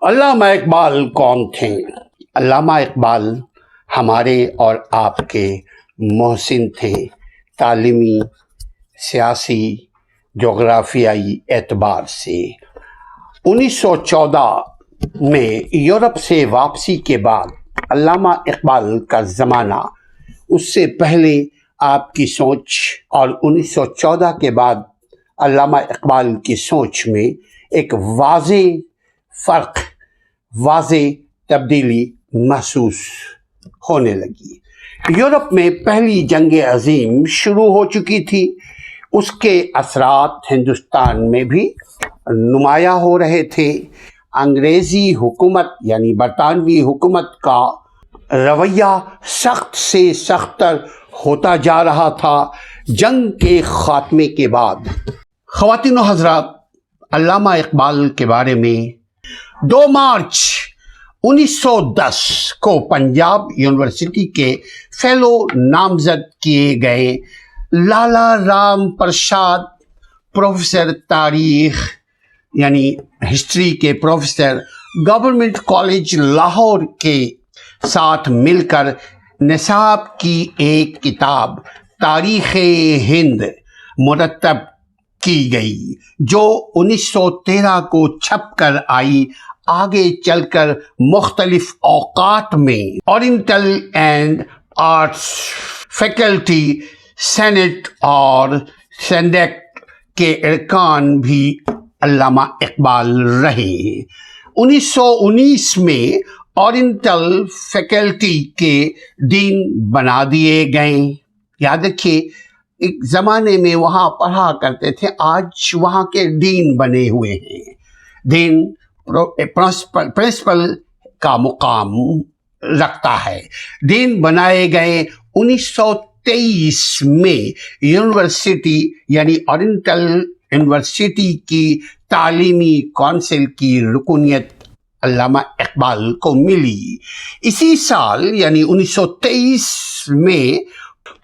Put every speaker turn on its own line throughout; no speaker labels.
علامہ اقبال کون تھے؟ علامہ اقبال ہمارے اور آپ کے محسن تھے، تعلیمی، سیاسی، جغرافیائی اعتبار سے۔ 1914 میں یورپ سے واپسی کے بعد علامہ اقبال کا زمانہ، اس سے پہلے آپ کی سوچ اور 1914 کے بعد علامہ اقبال کی سوچ میں ایک واضح فرق، واضح تبدیلی محسوس ہونے لگی۔ یورپ میں پہلی جنگ عظیم شروع ہو چکی تھی، اس کے اثرات ہندوستان میں بھی نمایاں ہو رہے تھے۔ انگریزی حکومت یعنی برطانوی حکومت کا رویہ سخت سے سخت تر ہوتا جا رہا تھا۔ جنگ کے خاتمے کے بعد خواتین و حضرات، علامہ اقبال کے بارے میں 2 مارچ 1910 کو پنجاب یونیورسٹی کے فیلو نامزد کیے گئے لالا رام پرساد، پروفیسر تاریخ یعنی ہسٹری کے پروفیسر، گورنمنٹ کالج لاہور کے ساتھ مل کر نصاب کی ایک کتاب تاریخ ہند مرتب کی گئی، جو 1913 کو چھپ کر آئی۔ آگے چل کر مختلف اوقات میں oriental and arts faculty, senate اور سینڈیک کے ارکان بھی علامہ اقبال رہے۔ 1919 میں اورینٹل فیکلٹی کے ڈین بنا دیے گئے۔ یاد رکھیے، ایک زمانے میں وہاں پڑھا کرتے تھے، آج وہاں کے ڈین بنے ہوئے ہیں۔ ڈین پرنسپل کا مقام رکھتا ہے۔ ڈین بنائے گئے۔ 1923 میں یونیورسٹی یعنی اورینٹل یونیورسٹی کی تعلیمی کونسل کی رکنیت علامہ اقبال کو ملی۔ اسی سال یعنی 1923 میں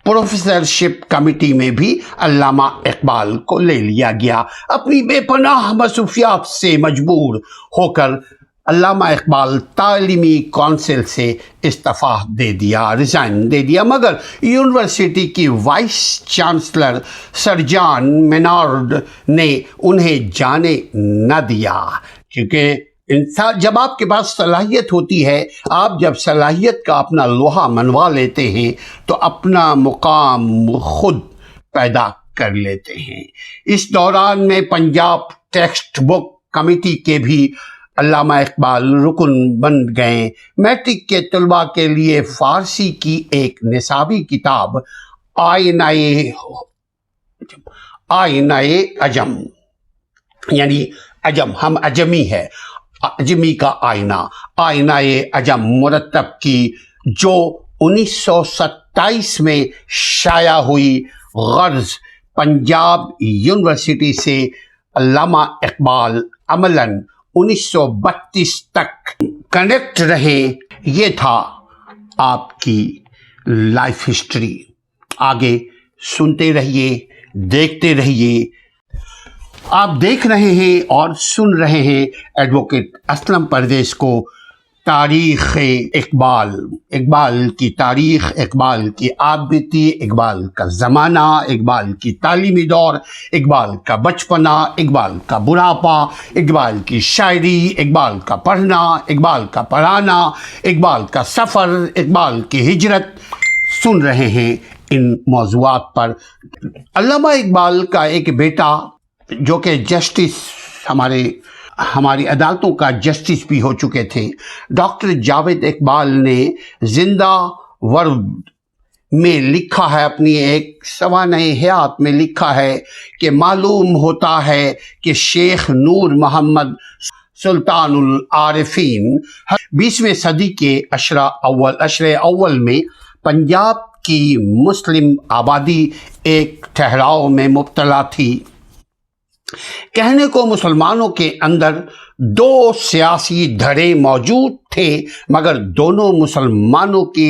پروفیسرشپ کمیٹی میں بھی علامہ اقبال کو لے لیا گیا۔ اپنی بے پناہ مصروفیات سے مجبور ہو کر علامہ اقبال تعلیمی کونسل سے استعفیٰ دے دیا، ریزائن دے دیا، مگر یونیورسٹی کی وائس چانسلر سر جان مینارڈ نے انہیں جانے نہ دیا، کیونکہ جب آپ کے پاس صلاحیت ہوتی ہے، آپ جب صلاحیت کا اپنا لوہا منوا لیتے ہیں تو اپنا مقام خود پیدا کر لیتے ہیں۔ اس دوران میں پنجاب ٹیکسٹ بک کمیٹی کے بھی علامہ اقبال رکن بن گئے۔ میٹرک کے طلباء کے لیے فارسی کی ایک نصابی کتاب آئینہ عجم یعنی عجم، ہم عجمی ہے، عجمی کا آئینہ عجم مرتب کی، جو 1927 میں شائع ہوئی۔ غرض پنجاب یونیورسٹی سے علامہ اقبال عملاً 1932 تک کنیکٹ رہے۔ یہ تھا آپ کی لائف ہسٹری۔ آگے سنتے رہیے، دیکھتے رہیے۔ آپ دیکھ رہے ہیں اور سن رہے ہیں ایڈوکیٹ اسلم پرویز کو تاریخ اقبال، اقبال کی تاریخ، اقبال کی آبیتی، اقبال کا زمانہ، اقبال کی تعلیمی دور، اقبال کا بچپنا، اقبال کا بڑھاپا، اقبال کی شاعری، اقبال کا پڑھنا، اقبال کا پڑھانا، اقبال کا سفر، اقبال کی ہجرت سن رہے ہیں۔ ان موضوعات پر علامہ اقبال کا ایک بیٹا جو کہ جسٹس، ہماری عدالتوں کا جسٹس بھی ہو چکے تھے، ڈاکٹر جاوید اقبال نے زندہ ورد میں لکھا ہے، اپنی ایک سوانح حیات میں لکھا ہے کہ معلوم ہوتا ہے کہ شیخ نور محمد سلطان العارفین 20ویں صدی کے عشرے اول میں پنجاب کی مسلم آبادی ایک ٹھہراؤ میں مبتلا تھی۔ کہنے کو مسلمانوں کے اندر 2 سیاسی دھڑے موجود تھے، مگر دونوں مسلمانوں کی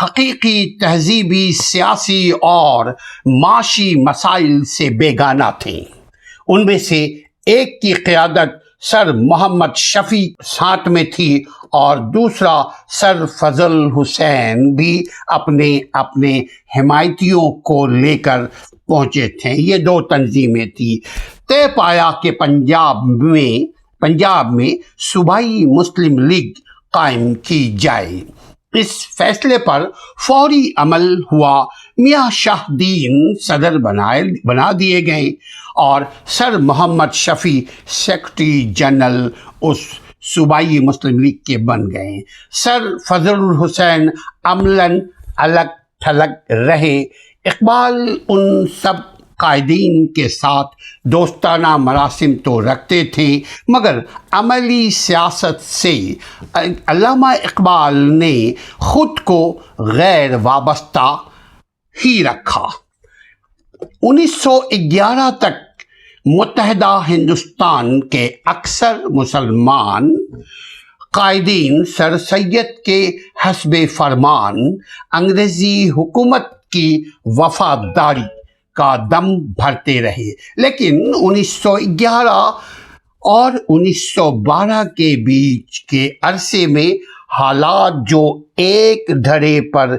حقیقی تہذیبی، سیاسی اور معاشی مسائل سے بیگانہ تھے۔ ان میں سے ایک کی قیادت سر محمد شفیع ساتھ میں تھی اور دوسرا سر فضل حسین بھی اپنے حمایتیوں کو لے کر پہنچے تھے۔ یہ دو تنظیمیں تھیں۔ طے پایا کہ پنجاب میں صوبائی مسلم لیگ قائم کی جائے۔ اس فیصلے پر فوری عمل ہوا۔ میاں شاہ دین صدر بنا دیے گئے اور سر محمد شفیع سیکرٹری جنرل اس صوبائی مسلم لیگ کے بن گئے۔ سر فضل حسین عملاً الگ تھلگ رہے۔ اقبال ان سب قائدین کے ساتھ دوستانہ مراسم تو رکھتے تھے، مگر عملی سیاست سے علامہ اقبال نے خود کو غیر وابستہ ہی رکھا۔ 1911 تک متحدہ ہندوستان کے اکثر مسلمان قائدین سر سید کے حسب فرمان انگریزی حکومت کی وفاداری کا دم بھرتے رہے، لیکن 1911 اور 1912 کے بیچ کے عرصے میں حالات جو ایک دھڑے پر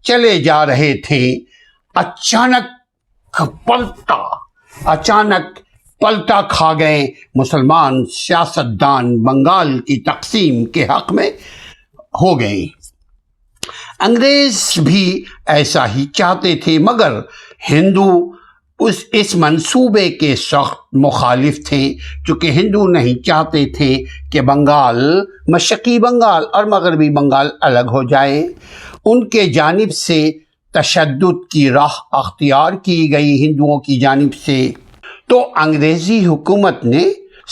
چلے جا رہے تھے اچانک پلٹا کھا گئے۔ مسلمان سیاستدان بنگال کی تقسیم کے حق میں ہو گئے۔ انگریز بھی ایسا ہی چاہتے تھے، مگر ہندو اس منصوبے کے سخت مخالف تھے، چونکہ ہندو نہیں چاہتے تھے کہ مشرقی بنگال اور مغربی بنگال الگ ہو جائے۔ ان کے جانب سے تشدد کی راہ اختیار کی گئی ہندوؤں کی جانب سے، تو انگریزی حکومت نے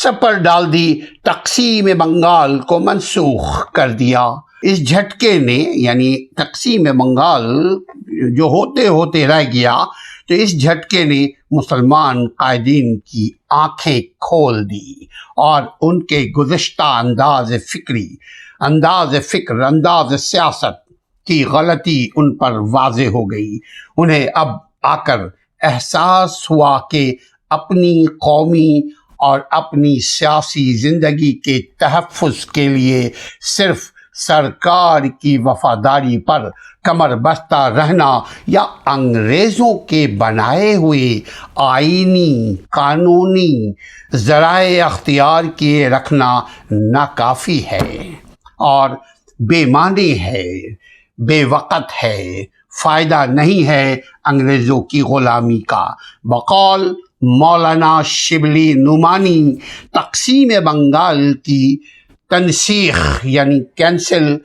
سب پر ڈال دی، تقسیم بنگال کو منسوخ کر دیا۔ اس جھٹکے نے، یعنی تقسیم بنگال جو ہوتے رہ گیا، تو اس جھٹکے نے مسلمان قائدین کی آنکھیں کھول دی اور ان کے گزشتہ انداز فکر سیاست کی غلطی ان پر واضح ہو گئی۔ انہیں اب آ کر احساس ہوا کہ اپنی قومی اور اپنی سیاسی زندگی کے تحفظ کے لیے صرف سرکار کی وفاداری پر کمر بستہ رہنا یا انگریزوں کے بنائے ہوئے آئینی قانونی ذرائع اختیار کیے رکھنا ناکافی ہے اور بے معنی ہے، بے وقت ہے، فائدہ نہیں ہے انگریزوں کی غلامی کا۔ بقول مولانا شبلی نعمانی، تقسیم بنگال کی تنسیخ یعنی کینسل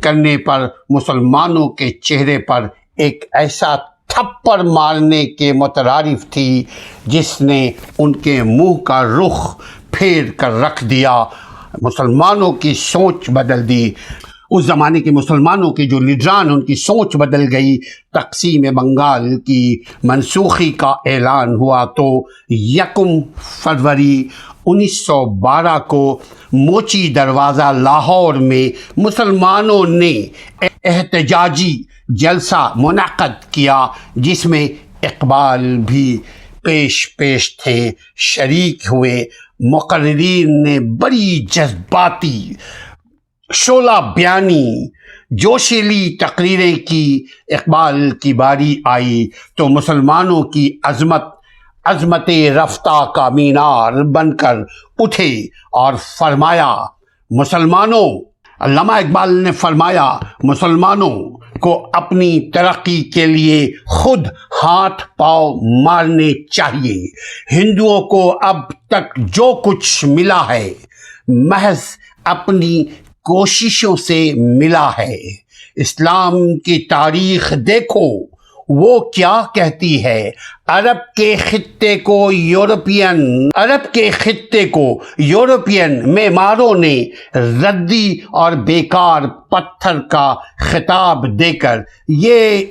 کرنے پر مسلمانوں کے چہرے پر ایک ایسا تھپڑ مارنے کے مترادف تھی جس نے ان کے منہ کا رخ پھیر کر رکھ دیا، مسلمانوں کی سوچ بدل دی۔ اس زمانے کے مسلمانوں کے جو لیڈران، ان کی سوچ بدل گئی۔ تقسیم بنگال کی منسوخی کا اعلان ہوا تو 1 فروری 1912 کو موچی دروازہ لاہور میں مسلمانوں نے احتجاجی جلسہ منعقد کیا، جس میں اقبال بھی پیش تھے، شریک ہوئے۔ مقررین نے بڑی جذباتی شعلہ بیانی جوشیلی تقریریں کی۔ اقبال کی باری آئی تو مسلمانوں کی عظمت رفتہ کا مینار بن کر اٹھے اور فرمایا، مسلمانوں، علامہ اقبال نے فرمایا، مسلمانوں کو اپنی ترقی کے لیے خود ہاتھ پاؤں مارنے چاہیے۔ ہندوؤں کو اب تک جو کچھ ملا ہے محض اپنی کوششوں سے ملا ہے۔ اسلام کی تاریخ دیکھو، وہ کیا کہتی ہے؟ عرب کے خطے کو یورپین معماروں نے ردی اور بیکار پتھر کا خطاب دے کر یہ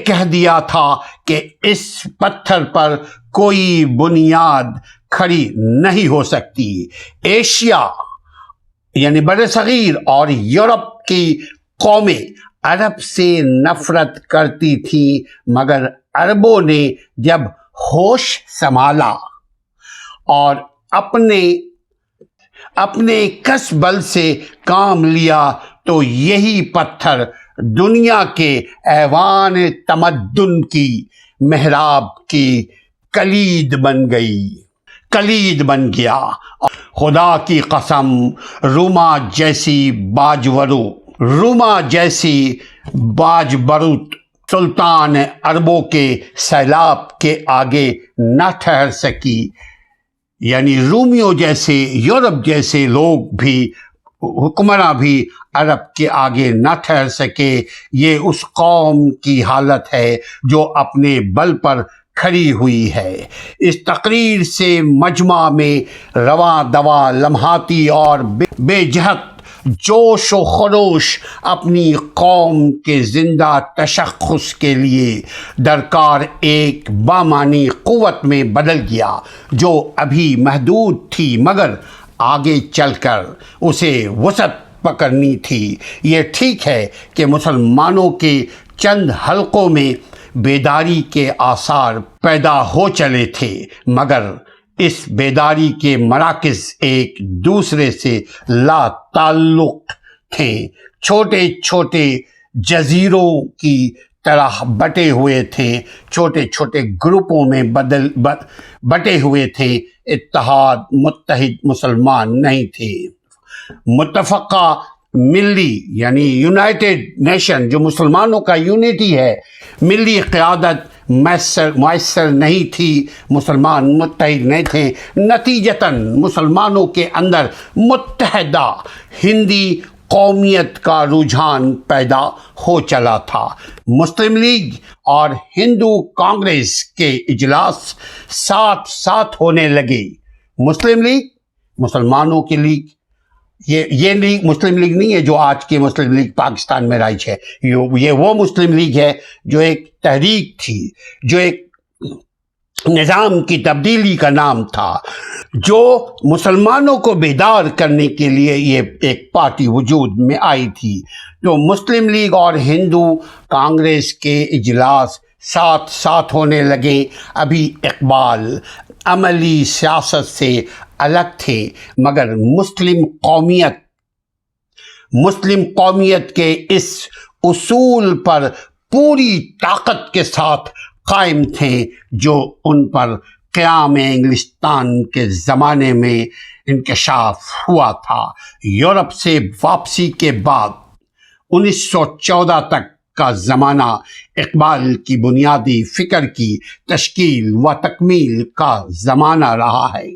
کہہ دیا تھا کہ اس پتھر پر کوئی بنیاد کھڑی نہیں ہو سکتی۔ ایشیا یعنی برصغیر اور یورپ کی قومیں عرب سے نفرت کرتی تھیں، مگر عربوں نے جب ہوش سنبھالا اور اپنے اپنے کس بل سے کام لیا تو یہی پتھر دنیا کے ایوان تمدن کی محراب کی کلید بن گیا۔ خدا کی قسم، روما جیسی باجبروت سلطان عربوں کے سیلاب کے آگے نہ ٹھہر سکی، یعنی رومیوں جیسے، یورپ جیسے لوگ بھی، حکمراں بھی عرب کے آگے نہ ٹھہر سکے۔ یہ اس قوم کی حالت ہے جو اپنے بل پر کھڑی ہوئی ہے۔ اس تقریر سے مجمع میں رواں دواں لمحاتی اور بے جہت جوش و خروش اپنی قوم کے زندہ تشخص کے لیے درکار ایک بامانی قوت میں بدل گیا، جو ابھی محدود تھی مگر آگے چل کر اسے وسعت پکڑنی تھی۔ یہ ٹھیک ہے کہ مسلمانوں کے چند حلقوں میں بیداری کے آثار پیدا ہو چلے تھے، مگر اس بیداری کے مراکز ایک دوسرے سے لا تعلق تھے، چھوٹے چھوٹے جزیروں کی طرح بٹے ہوئے تھے، چھوٹے چھوٹے گروپوں میں بٹے ہوئے تھے، متحد مسلمان نہیں تھے۔ متفقہ ملی یعنی یونائٹڈ نیشن، جو مسلمانوں کا یونٹی ہے، ملی قیادت میسر نہیں تھی، مسلمان متحد نہیں تھے۔ نتیجتاً مسلمانوں کے اندر متحدہ ہندی قومیت کا رجحان پیدا ہو چلا تھا۔ مسلم لیگ اور ہندو کانگریس کے اجلاس ساتھ ساتھ ہونے لگے۔ مسلم لیگ، مسلمانوں کی لیگ، یہ لیگ مسلم لیگ نہیں ہے جو آج کی مسلم لیگ پاکستان میں رائج ہے۔ یہ وہ مسلم لیگ ہے جو ایک تحریک تھی، جو ایک نظام کی تبدیلی کا نام تھا، جو مسلمانوں کو بیدار کرنے کے لیے یہ ایک پارٹی وجود میں آئی تھی۔ تو مسلم لیگ اور ہندو کانگریس کے اجلاس ساتھ ساتھ ہونے لگے۔ ابھی اقبال عملی سیاست سے الگ تھے، مگر مسلم قومیت کے اس اصول پر پوری طاقت کے ساتھ قائم تھے جو ان پر قیام انگلستان کے زمانے میں انکشاف ہوا تھا۔ یورپ سے واپسی کے بعد 1914 تک کا زمانہ اقبال کی بنیادی فکر کی تشکیل و تکمیل کا زمانہ رہا ہے۔